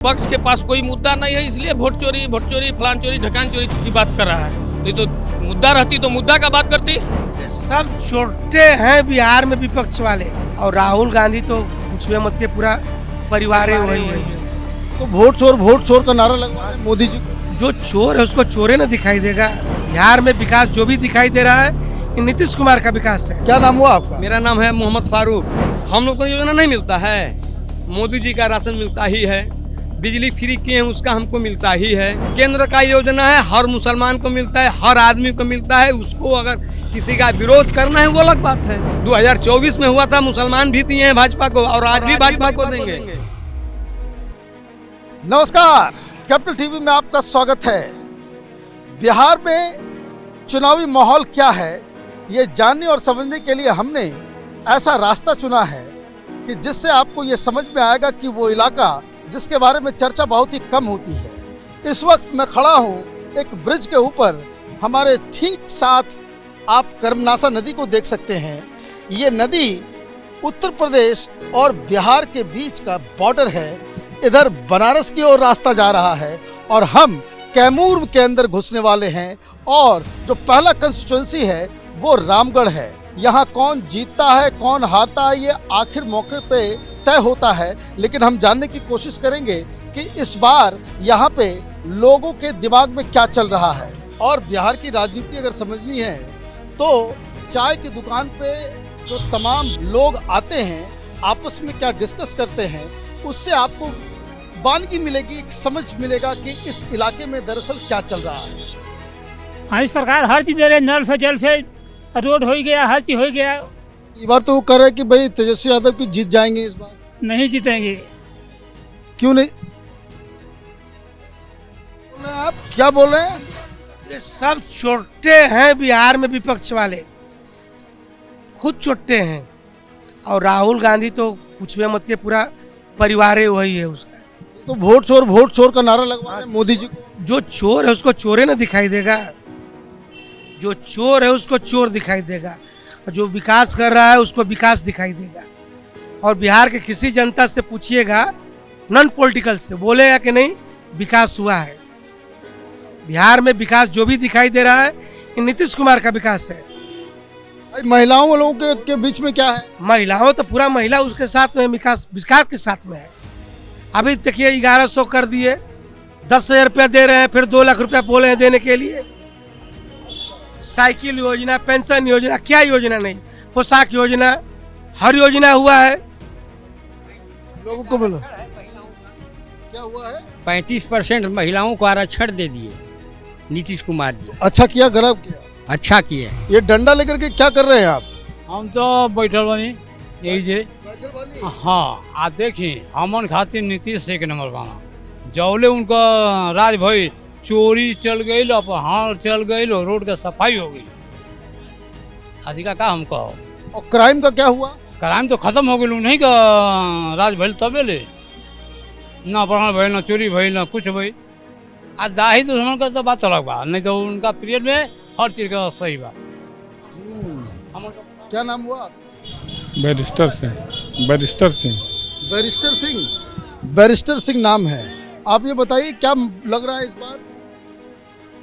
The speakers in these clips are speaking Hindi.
पक्ष के पास कोई मुद्दा नहीं है, इसलिए वोट चोरी फलान चोरी ढकान चोरी की बात कर रहा है। नहीं तो मुद्दा रहती तो मुद्दा का बात करती। ये सब छोटे हैं बिहार में विपक्ष वाले, और राहुल गांधी तो कुछ भी मत के पूरा परिवार वही है। तो वोट चोर का नारा लगवा रहे हैं मोदी जी को। जो चोर है उसको चोरे ना दिखाई देगा। बिहार में विकास जो भी दिखाई दे रहा है ये नीतीश कुमार का विकास है। क्या नाम हुआ आपका? मेरा नाम है मोहम्मद फारूक। हम लोग को योजना नहीं मिलता है, मोदी जी का राशन मिलता ही है, बिजली फ्री किए हैं उसका हमको मिलता ही है, केंद्र का योजना है हर मुसलमान को मिलता है, हर आदमी को मिलता है। उसको अगर किसी का विरोध करना है वो अलग बात है। 2024 में हुआ था, मुसलमान भी दिए हैं भाजपा को और आज भी भाजपा को देंगे। नमस्कार, कैपिटल टीवी में आपका स्वागत है। बिहार में चुनावी माहौल क्या है ये जानने और समझने के लिए हमने ऐसा रास्ता चुना है कि जिससे आपको ये समझ में आएगा कि वो इलाका जिसके बारे में चर्चा बहुत ही कम होती है। इस वक्त मैं खड़ा हूँ एक ब्रिज के ऊपर, हमारे ठीक साथ आप कर्मनासा नदी को देख सकते हैं। ये नदी उत्तर प्रदेश और बिहार के बीच का बॉर्डर है। इधर बनारस की ओर रास्ता जा रहा है और हम कैमूर के अंदर घुसने वाले हैं। और जो पहला कंस्टिट्यूएंसी है वो रामगढ़ है। यहाँ कौन जीतता है कौन हारता है ये आखिर मौके पे तय होता है, लेकिन हम जानने की कोशिश करेंगे कि इस बार यहाँ पे लोगों के दिमाग में क्या चल रहा है। और बिहार की राजनीति अगर समझनी है तो चाय की दुकान पे जो तमाम लोग आते हैं आपस में क्या डिस्कस करते हैं, उससे आपको बानगी मिलेगी, एक समझ मिलेगा कि इस इलाके में दरअसल क्या चल रहा है। हाँ, सरकार हर चीज दे रही है, नल से जल से रोड हो गया, हर चीज हो गया। इस बार तो वो कह रहे हैं कि भाई तेजस्वी यादव की जीत जाएंगे इस बार। नहीं जीतेंगे। क्यों नहीं? आप क्या बोल रहे हैं? ये सब छोटे हैं बिहार में विपक्ष वाले, खुद छोटे हैं। और राहुल गांधी तो कुछ भी मत के पूरा परिवार वही है उसका। तो वोट चोर का नारा लगवा रहे हैं मोदी जी को। जो चोर है उसको चोरे ना दिखाई देगा, जो चोर है उसको चोर दिखाई देगा, और जो विकास कर रहा है उसको विकास दिखाई देगा। और बिहार के किसी जनता से पूछिएगा, नॉन पॉलिटिकल से, बोलेगा कि नहीं विकास हुआ है। बिहार में विकास जो भी दिखाई दे रहा है ये नीतीश कुमार का विकास है। महिलाओं वालों के बीच में क्या है? महिलाओं तो पूरा महिला उसके साथ में विकास के साथ में है। अभी देखिए 1100 कर दिए, 10,000 रुपया दे रहे हैं, फिर 2 लाख रुपया बोले हैं देने के लिए। साइकिल योजना, पेंशन योजना, क्या योजना नहीं, पोशाक योजना, हर योजना हुआ है। लोगों को बोलो क्या हुआ है? 35% महिलाओं को आरक्षण दे दिए नीतीश कुमार जी। अच्छा किया, गरब किया, अच्छा किए। ये डंडा लेकर के क्या कर रहे हैं आप? हम तो बैठल बनी यही जे। हाँ, आप देखिए हमन खातिर नीतीश से एक नंबर बना। जौले उनका राज भई, चोरी चल गई, अपहरण चल गई, रोड का सफाई हो गई, अधिका का हम कहो। और क्राइम का क्या हुआ? क्राइम तो खत्म हो गई, नहीं का राज भइल तबे ले, ना अपहरण भइल, ना चोरी भइल, ना कुछ भइल। आ दाही दुश्मन का तो बात अलग बा, नहीं तो उनका पीरियड में हर चीज का सही बा। क्या नाम हुआ? बैरिस्टर सिंह। बैरिस्टर सिंह नाम है। आप ये बताइए क्या लग रहा है इस बार?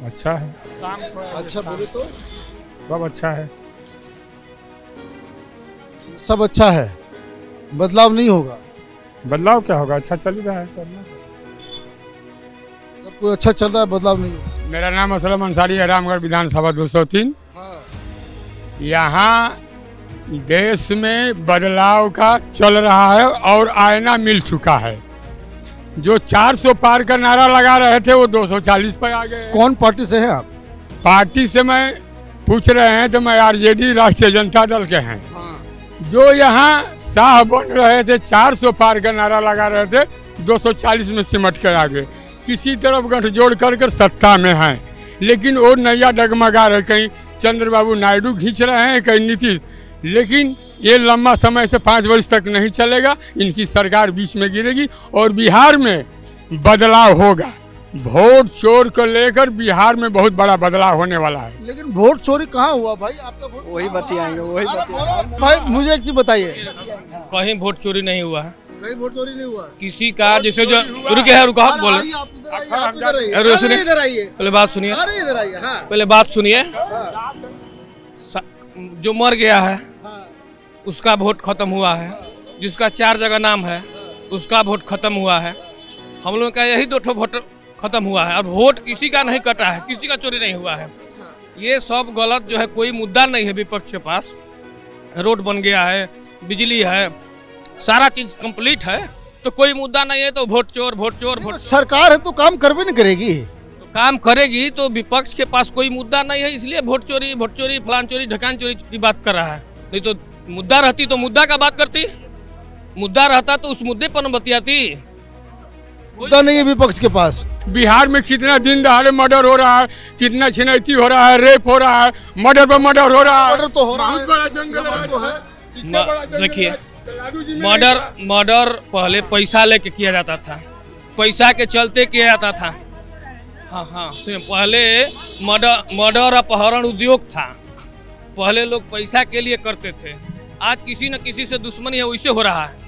अच्छा है, अच्छा बोले तो सब अच्छा है। सब अच्छा है, बदलाव नहीं होगा। बदलाव क्या होगा, अच्छा चल ही रहा है, करना। सब कुछ अच्छा चल रहा है, बदलाव नहीं होगा। मेरा नाम असलम अंसारी है, रामगढ़ विधानसभा 203। यहाँ देश में बदलाव का चल रहा है और आईना मिल चुका है। जो 400 पार का नारा लगा रहे थे वो 240 पर आ गए। कौन पार्टी से हैं आप? पार्टी से मैं पूछ रहे हैं तो मैं आरजेडी राष्ट्रीय जनता दल के हैं। जो यहाँ शाह बन रहे थे 400 पार का नारा लगा रहे थे, 240 में सिमट कर आ गए। किसी तरफ गठजोड़ कर सत्ता में हैं, लेकिन वो नैया डगमगा रहे, कहीं चंद्रबाबू नायडू खींच रहे हैं, कहीं नीतीश। लेकिन ये लंबा समय से 5 वर्ष तक नहीं चलेगा, इनकी सरकार बीच में गिरेगी और बिहार में बदलाव होगा। वोट चोर को लेकर बिहार में बहुत बड़ा बदलाव होने वाला है। लेकिन वोट चोरी कहाँ हुआ भाई? आपका वोट वही बतियाएंगे, वही भाई मुझे एक चीज बताइए। कहीं वोट चोरी नहीं हुआ है। कहीं वोट चोरी नहीं हुआ? किसी का जैसे जो रुके है रुका बोले आप इधर आइए, आप इधर आइए। अरे सुनिए। इधर आइए, पहले बात सुनिए, अरे इधर आइए। हाँ पहले बात सुनिए। जो मर गया है हाँ उसका वोट खत्म हुआ है, जिसका 4 जगह नाम है उसका वोट खत्म हुआ है। हम लोग का यही 2 ठो वोट खत्म हुआ है। अब वोट किसी का नहीं कटा है, किसी का चोरी नहीं हुआ है। ये सब गलत जो है, कोई मुद्दा नहीं है विपक्ष के पास। रोड बन गया है, बिजली है, सारा चीज कंप्लीट है, तो कोई मुद्दा नहीं है। तो वोट चोर वोट चोर वोट सरकार है तो काम कर भी नहीं करेगी। तो काम करेगी तो विपक्ष के पास कोई मुद्दा नहीं है, इसलिए वोट चोरी फलान चोरी ढकान चोरी की बात कर रहा है। नहीं तो मुद्दा रहती तो मुद्दा का बात करती, मुद्दा रहता तो उस मुद्दे पर बतियाती। मुद्दा नहीं है विपक्ष के पास। बिहार में कितना दिन दहाड़े मर्डर हो रहा है, कितना छिनैती हो रहा है, रेप हो रहा है, मर्डर पर मर्डर हो रहा है। मर्डर तो हो रहा बहुत है। बड़ा जंगल ये बात तो है। इससे बड़ा जंगल देखिए, है। तलाडू जी में मर्डर पहले पैसा लेके किया जाता था, पैसा के चलते किया जाता था। हाँ सुनिए, पहले मर्डर अपहरण उद्योग था, पहले लोग पैसा के लिए करते थे। आज किसी न किसी से दुश्मनी है, वैसे हो रहा है।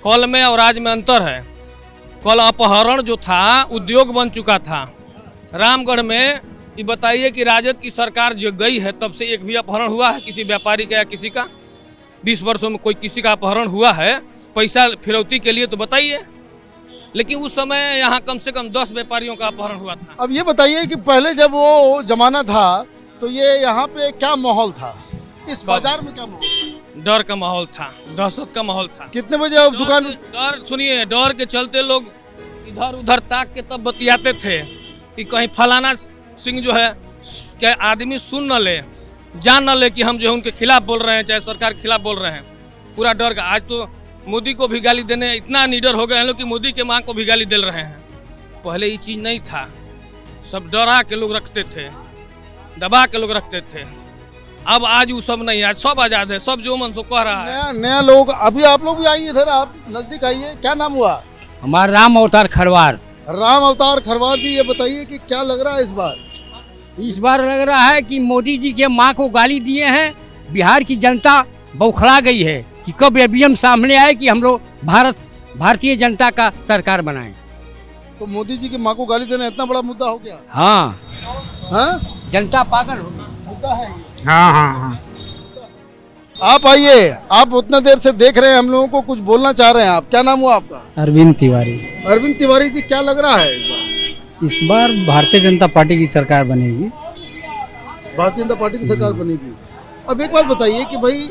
कल में और आज में अंतर है। कल अपहरण जो था उद्योग बन चुका था। रामगढ़ में ये बताइए कि राजद की सरकार जो गई है तब से एक भी अपहरण हुआ है किसी व्यापारी का या किसी का? 20 वर्षों में कोई किसी का अपहरण हुआ है पैसा फिरौती के लिए? तो बताइए। लेकिन उस समय यहाँ कम से कम 10 व्यापारियों का अपहरण हुआ था। अब ये बताइए कि पहले जब वो जमाना था तो ये यहाँ पे क्या माहौल था, इस बाजार में क्या माहौल? डर का माहौल था, दहशत का माहौल था। कितने बजे आप दुकान? डर सुनिए, डर के चलते लोग इधर उधर ताक के तब बतियाते थे कि कहीं फलाना सिंह जो है क्या आदमी सुन न ले, जान न ले कि हम जो है उनके खिलाफ बोल रहे हैं, चाहे सरकार के खिलाफ बोल रहे हैं। पूरा डर का। आज तो मोदी को भी गाली देने इतना निडर हो गए हैं लोग कि मोदी के माँ को भी गाली दे रहे हैं। पहले ये चीज़ नहीं था, सब डरा के लोग रखते थे, दबा के लोग रखते थे। अब आज वो सब नहीं, आज सब आजाद है, सब जो मन सो कह रहा है। नया लोग। अभी आप लोग भी आइए इधर, आप नजदीक आइए। क्या नाम हुआ? हमारा राम अवतार खरवार। राम अवतार खरवार जी, ये बताइए कि क्या लग रहा है इस बार लग रहा है कि मोदी जी के माँ को गाली दिए हैं, बिहार की जनता बौखला गई है कि कब ईवीएम सामने आए कि हम लोग भारतीय जनता का सरकार बनाएं। तो मोदी जी की माँ को गाली देना इतना बड़ा मुद्दा हो गया? हाँ, हाँ जनता पागल हो गई। मुद्दा है ये। हाँ। आप आइए, आप उतना देर से देख रहे हैं, हम लोगों को कुछ बोलना चाह रहे हैं आप। क्या नाम हुआ आपका? अरविंद तिवारी। अरविंद तिवारी जी, क्या लग रहा है इस बार भारतीय जनता पार्टी की सरकार बनेगी। भारतीय जनता पार्टी की सरकार बनेगी। अब एक बात बताइए कि भाई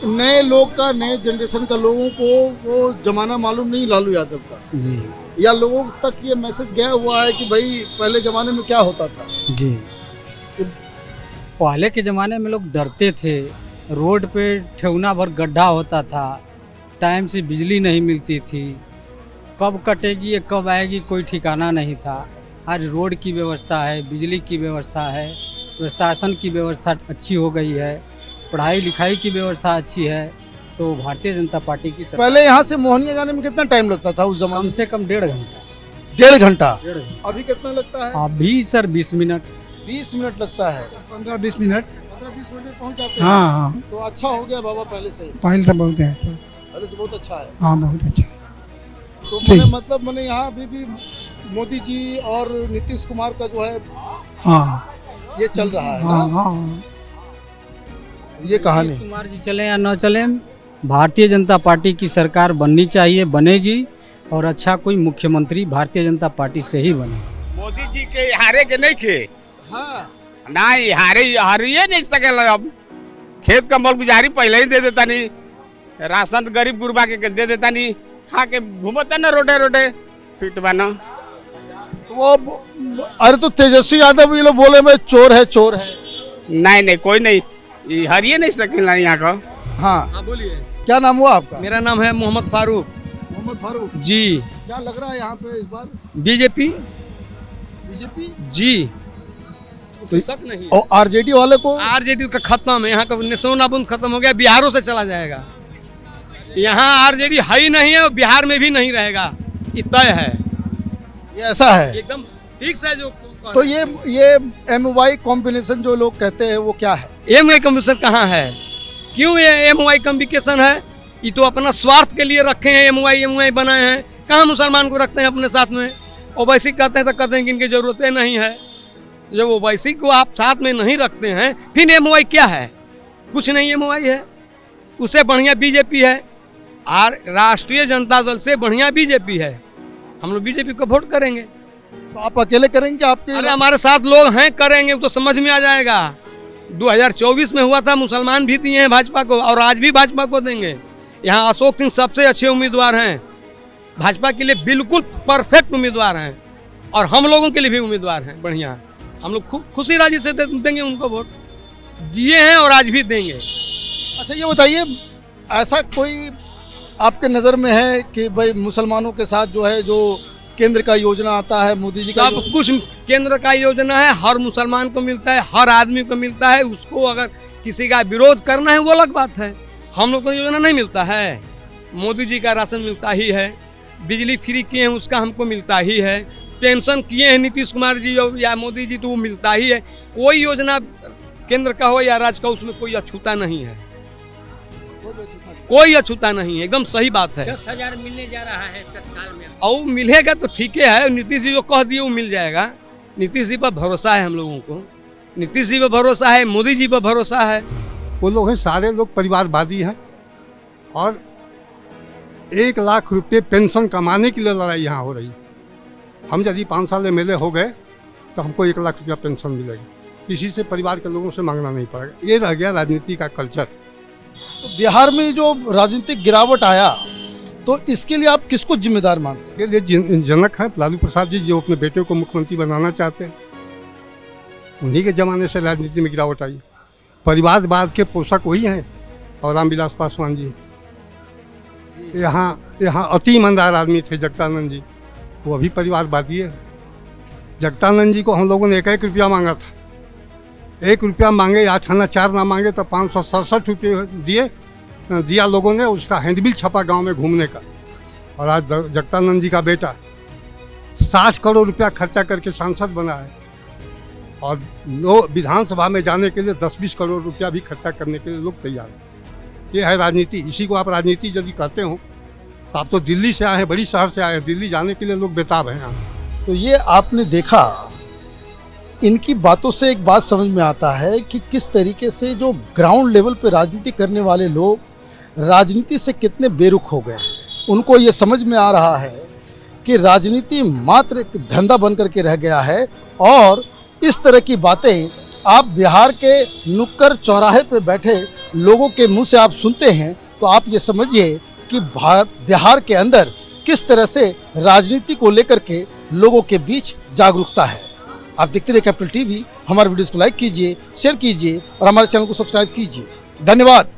नए लोग का, नए जनरेशन का लोगों को वो जमाना मालूम नहीं लालू यादव का जी, या लोगों तक ये मैसेज गया हुआ है कि भाई पहले जमाने में क्या होता था? जी। पहले के ज़माने में लोग डरते थे, रोड पे ठेहुना भर गड्ढा होता था, टाइम से बिजली नहीं मिलती थी, कब कटेगी या कब आएगी कोई ठिकाना नहीं था। आज रोड की व्यवस्था है, बिजली की व्यवस्था है, प्रशासन की व्यवस्था अच्छी हो गई है, पढ़ाई लिखाई की व्यवस्था अच्छी है। तो भारतीय जनता पार्टी की सरकार। पहले यहाँ से मोहनिया जाने में कितना टाइम लगता था उस जमाने कम में? से कम 1.5 घंटा। 1.5 घंटा। 1.5 घंटा। अभी कितना लगता है? अभी सर 20 मिनट। 20 मिनट लगता है। 15-20 मिनट। 15-20 मिनट में पहुँच जाते हैं। हाँ, तो अच्छा हो गया बाबा पहले से? पहले तो बहुत है। पहले से बहुत अच्छा है। हाँ, बहुत अच्छा। तो सही। मैंने यहाँ अभी भी मोदी जी और नीतीश कुमार का जो है हाँ ये चल रहा है हाँ ना, हाँ। ये कहानी। नीतीश कुमार जी चले या न चले, भारतीय जनता पार्टी की सरकार बननी चाहिए, बनेगी। और अच्छा कोई मुख्यमंत्री भारतीय जनता पार्टी से ही बनेगा। मोदी जी के हारे के नहीं खे। हाँ, नहीं हारिए नहीं सके। अब खेत का माल गुजारी पहले ही दे देता नहीं, राशन गरीब गुरबा के दे देता नहीं, खा के घूमता ना रोडे फिट बना। वो अरे तो तेजस्वी यादव ये लोग बोले मैं चोर है। नहीं कोई नहीं, ये हारिए नहीं सकेला यहाँ का। हाँ बोलिए। क्या नाम हुआ आपका? मेरा नाम है मोहम्मद फारूक मोहम्मद फारूक जी। क्या लग रहा है यहाँ पे इस बार? बीजेपी बीजेपी जी। तो शक नहीं। और आरजेडी वाले को? आरजेडी का खत्म है, यहाँ का नेशोनाबुन खत्म हो गया, बिहारों से चला जाएगा। यहाँ आरजेडी है ही नहीं है और बिहार में भी नहीं रहेगा, ये तय है। ये ऐसा है एकदम फिक्स है। जो तो ये MY कॉम्बिनेशन जो लोग कहते हैं वो क्या है? एम वाई कम्बिनेशन कहाँ है? क्यों ये एम वाई कम्बिनेशन है? ये तो अपना स्वार्थ के लिए रखे हैं, एमवाई बनाए हैं। कहाँ मुसलमान को रखते हैं अपने साथ में? ओवैसी कहते हैं तो कहते हैं कि इनकी ज़रूरतें नहीं है। जब ओवैसी को आप साथ में नहीं रखते हैं, फिर एमवाई क्या है? कुछ नहीं एमवाई है। उससे बढ़िया बीजेपी है, और राष्ट्रीय जनता दल से बढ़िया बीजेपी है। हम लोग बीजेपी को वोट करेंगे। तो आप अकेले करेंगे? आपके अरे हमारे साथ लोग हैं, करेंगे तो समझ में आ जाएगा। 2024 में हुआ था, मुसलमान भी दिए हैं भाजपा को, और आज भी भाजपा को देंगे। यहाँ अशोक सिंह सबसे अच्छे उम्मीदवार हैं, भाजपा के लिए बिल्कुल परफेक्ट उम्मीदवार हैं, और हम लोगों के लिए भी उम्मीदवार हैं बढ़िया। हम लोग खूब खुशी राजी से देंगे उनको वोट, दिए हैं और आज भी देंगे। अच्छा ये बताइए, ऐसा कोई आपके नज़र में है कि भाई मुसलमानों के साथ जो है, जो केंद्र का योजना आता है मोदी जी का, सब कुछ केंद्र का योजना है, हर मुसलमान को मिलता है, हर आदमी को मिलता है। उसको अगर किसी का विरोध करना है वो अलग बात है। हम लोग को योजना नहीं मिलता है। मोदी जी का राशन मिलता ही है, बिजली फ्री किए हैं उसका हमको मिलता ही है, पेंशन किए हैं नीतीश कुमार जी या मोदी जी तो वो मिलता ही है। कोई योजना केंद्र का हो या राज्य का, उसमें कोई अछूता नहीं है, कोई अछूता नहीं है। एकदम सही बात है। 10,000 मिलने जा रहा है तत्काल में। और मिलेगा तो ठीक है, नीतीश जी जो कह दिए वो मिल जाएगा। नीतीश जी पर भरोसा है हम लोगों को, नीतीश जी पर भरोसा है, मोदी जी पर भरोसा है। वो लोग हैं, सारे लोग परिवारवादी हैं, और 1 लाख रुपये पेंशन कमाने के लिए लड़ाई यहाँ हो रही है। हम यदि 5 साल एमएलए हो गए तो हमको 1 लाख रुपया पेंशन मिलेगी, किसी से परिवार के लोगों से मांगना नहीं पड़ेगा। ये रह गया राजनीति का कल्चर। तो बिहार में जो राजनीतिक गिरावट आया, तो इसके लिए आप किसको जिम्मेदार मानते हैं? के लिए जनक है लालू प्रसाद जी, जो अपने बेटे को मुख्यमंत्री बनाना चाहते हैं। उन्हीं के ज़माने से राजनीति में गिरावट आई। परिवारवाद के पोषक वही हैं, और रामविलास पासवान जी। यहाँ अति ईमानदार आदमी थे जगदानंद जी, वो अभी परिवारवादी है। जगदानंद जी को हम लोगों ने 1-1 रुपया मांगा था, 1 रुपया मांगे, 8 आना 4 ना मांगे तो 567 रुपये दिया लोगों ने। उसका हैंडबिल छपा गांव में घूमने का। और आज जगदानंद जी का बेटा 60 करोड़ रुपया खर्चा करके सांसद बना है, और लोग विधानसभा में जाने के लिए 10-20 करोड़ रुपया भी खर्चा करने के लिए लोग तैयार हैं। ये है राजनीति। इसी को आप राजनीति यदि कहते हो तो आप तो दिल्ली से आए हैं, बड़ी शहर से आए हैं, दिल्ली जाने के लिए लोग बेताब हैं यहाँ। तो ये आपने देखा, इनकी बातों से एक बात समझ में आता है कि किस तरीके से जो ग्राउंड लेवल पे राजनीति करने वाले लोग राजनीति से कितने बेरुख हो गए हैं। उनको ये समझ में आ रहा है कि राजनीति मात्र एक धंधा बन करके रह गया है, और इस तरह की बातें आप बिहार के नुक्कड़ चौराहे पे बैठे लोगों के मुंह से आप सुनते हैं, तो आप ये समझिए कि बिहार के अंदर किस तरह से राजनीति को लेकर के लोगों के बीच जागरूकता है। आप देखते रहिए कैपिटल टीवी। हमारे वीडियोस को लाइक कीजिए, शेयर कीजिए, और हमारे चैनल को सब्सक्राइब कीजिए। धन्यवाद।